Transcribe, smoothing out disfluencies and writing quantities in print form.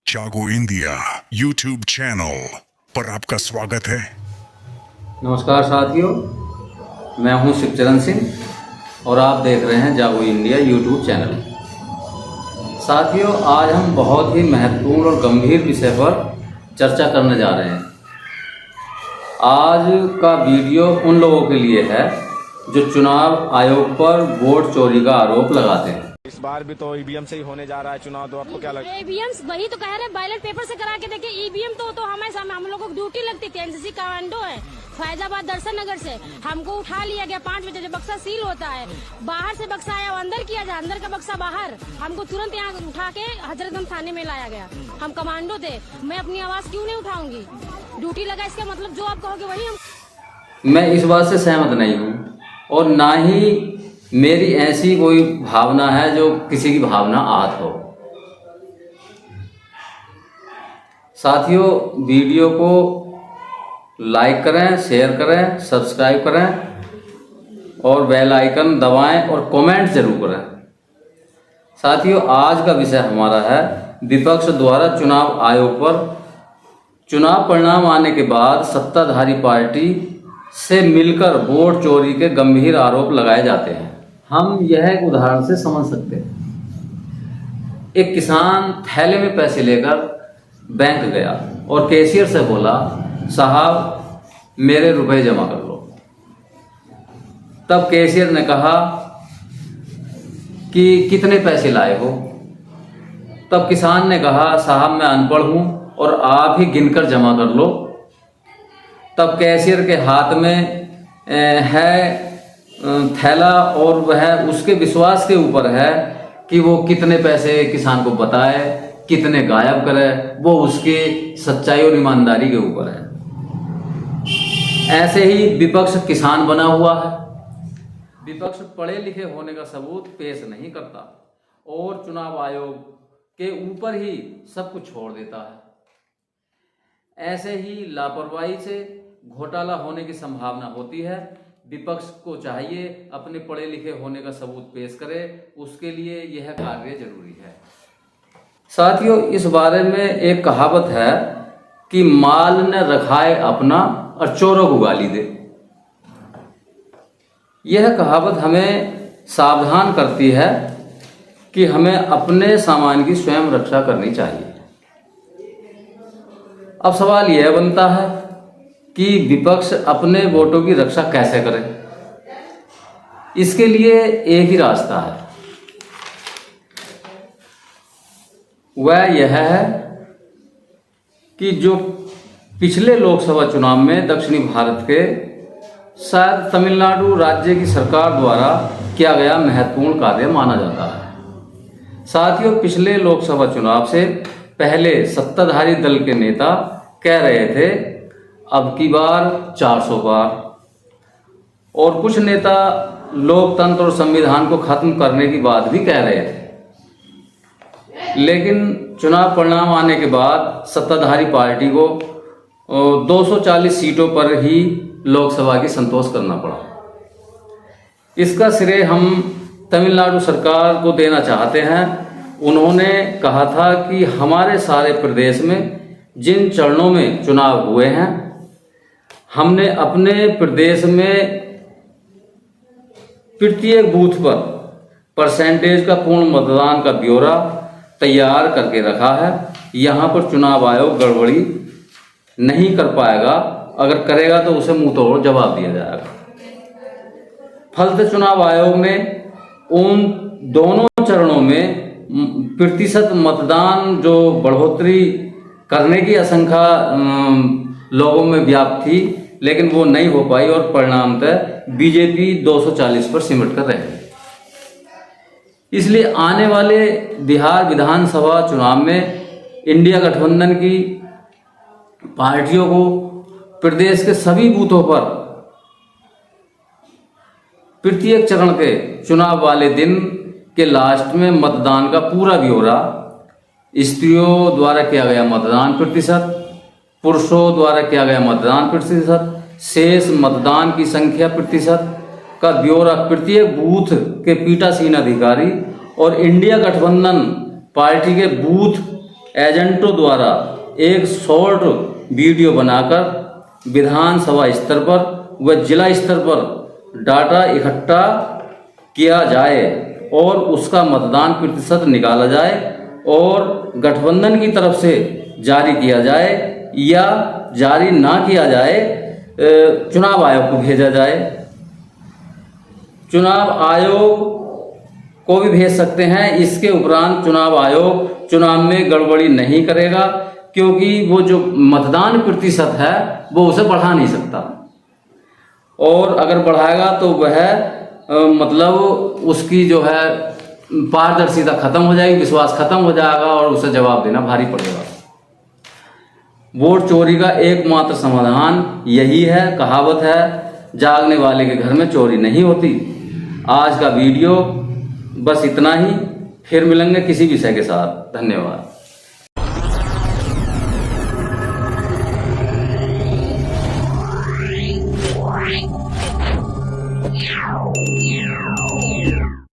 जागो India YouTube channel पर आपका स्वागत है। नमस्कार साथियों, मैं हूं शिवचरण सिंह और आप देख रहे हैं जागो इंडिया यूट्यूब चैनल। साथियों, आज हम बहुत ही महत्वपूर्ण और गंभीर विषय पर चर्चा करने जा रहे हैं। आज का वीडियो उन लोगों के लिए है जो चुनाव आयोग पर वोट चोरी का आरोप लगाते हैं। इस बार भी तो ईवीएम से ही होने जा रहा है चुनाव, तो आपको क्या लगता है? ईवीएम वही तो कह रहे हैं, बैलेट पेपर से करा के देखिए। ईवीएम तो हमेशा हम लोगों को ड्यूटी लगती थी। एनसीसी कमांडो है फैजाबाद दर्शन नगर से, हमको उठा लिया गया 5 बजे। बक्सा सील होता है, बाहर से बक्सा आया अंदर किया जाए, अंदर का बक्सा बाहर, हमको तुरंत यहाँ उठा के हजरतगंज थाने में लाया गया। हम कमांडो थे, मैं अपनी आवाज क्यों नहीं उठाऊंगी? ड्यूटी लगा, इसका मतलब जो आप कहोगे वही हम। मैं इस बात से सहमत नहीं हूँ और ना ही मेरी ऐसी कोई भावना है जो किसी की भावना आहत हो। साथियों, वीडियो को लाइक करें, शेयर करें, सब्सक्राइब करें और बेल आइकन दबाएं और कमेंट जरूर करें। साथियों, आज का विषय हमारा है विपक्ष द्वारा चुनाव आयोग पर चुनाव परिणाम आने के बाद सत्ताधारी पार्टी से मिलकर वोट चोरी के गंभीर आरोप लगाए जाते हैं। हम यह एक उदाहरण से समझ सकते हैं। एक किसान थैले में पैसे लेकर बैंक गया और कैशियर से बोला, साहब मेरे रुपए जमा कर लो। तब कैशियर ने कहा कि कितने पैसे लाए हो? तब किसान ने कहा, साहब मैं अनपढ़ हूं और आप ही गिनकर जमा कर लो। तब कैशियर के हाथ में है थैला और वह उसके विश्वास के ऊपर है कि वो कितने पैसे किसान को बताए, कितने गायब करे, वो उसकी सच्चाई और ईमानदारी के ऊपर है। ऐसे ही विपक्ष किसान बना हुआ है। विपक्ष पढ़े लिखे होने का सबूत पेश नहीं करता और चुनाव आयोग के ऊपर ही सब कुछ छोड़ देता है। ऐसे ही लापरवाही से घोटाला होने की संभावना होती है। विपक्ष को चाहिए अपने पढ़े लिखे होने का सबूत पेश करे, उसके लिए यह कार्य जरूरी है। साथियों, इस बारे में एक कहावत है कि माल न रखाए अपना और चोरों को गाली दे। यह कहावत हमें सावधान करती है कि हमें अपने सामान की स्वयं रक्षा करनी चाहिए। अब सवाल यह बनता है कि विपक्ष अपने वोटों की रक्षा कैसे करे? इसके लिए एक ही रास्ता है, वह यह है कि जो पिछले लोकसभा चुनाव में दक्षिणी भारत के शायद तमिलनाडु राज्य की सरकार द्वारा किया गया महत्वपूर्ण कार्य माना जाता है। साथियों, पिछले लोकसभा चुनाव से पहले सत्ताधारी दल के नेता कह रहे थे अब की बार 400 पार, और कुछ नेता लोकतंत्र और संविधान को खत्म करने की बात भी कह रहे थे। लेकिन चुनाव परिणाम आने के बाद सत्ताधारी पार्टी को 240 सीटों पर ही लोकसभा की संतोष करना पड़ा। इसका श्रेय हम तमिलनाडु सरकार को देना चाहते हैं। उन्होंने कहा था कि हमारे सारे प्रदेश में जिन चरणों में चुनाव हुए हैं, हमने अपने प्रदेश में प्रत्येक बूथ पर परसेंटेज का पूर्ण मतदान का ब्यौरा तैयार करके रखा है। यहाँ पर चुनाव आयोग गड़बड़ी नहीं कर पाएगा, अगर करेगा तो उसे मुंह तोड़ जवाब दिया जाएगा। फलत चुनाव आयोग ने उन दोनों चरणों में प्रतिशत मतदान जो बढ़ोतरी करने की आशंका लोगों में व्याप्त थी, लेकिन वो नहीं हो पाई और परिणामतः बीजेपी 240 पर सिमट कर रह गई। इसलिए आने वाले बिहार विधानसभा चुनाव में इंडिया गठबंधन की पार्टियों को प्रदेश के सभी बूथों पर प्रत्येक चरण के चुनाव वाले दिन के लास्ट में मतदान का पूरा ब्यौरा, स्त्रियों द्वारा किया गया मतदान प्रतिशत, पुरुषों द्वारा किया गया मतदान प्रतिशत, शेष मतदान की संख्या प्रतिशत का ब्यौरा प्रत्येक बूथ के पीठासीन अधिकारी और इंडिया गठबंधन पार्टी के बूथ एजेंटों द्वारा एक शॉर्ट वीडियो बनाकर विधानसभा स्तर पर व जिला स्तर पर डाटा इकट्ठा किया जाए और उसका मतदान प्रतिशत निकाला जाए और गठबंधन की तरफ से जारी किया जाए या जारी ना किया जाए चुनाव आयोग को भेजा जाए। चुनाव आयोग को भी भेज सकते हैं। इसके उपरांत चुनाव आयोग चुनाव में गड़बड़ी नहीं करेगा, क्योंकि वो जो मतदान प्रतिशत है वो उसे बढ़ा नहीं सकता, और अगर बढ़ाएगा तो वह मतलब उसकी जो है पारदर्शिता खत्म हो जाएगी, विश्वास खत्म हो जाएगा और उसे जवाब देना भारी पड़ेगा। वोट चोरी का एकमात्र समाधान यही है, कहावत है जागने वाले के घर में चोरी नहीं होती। आज का वीडियो बस इतना ही, फिर मिलेंगे किसी विषय के साथ। धन्यवाद। Yeah.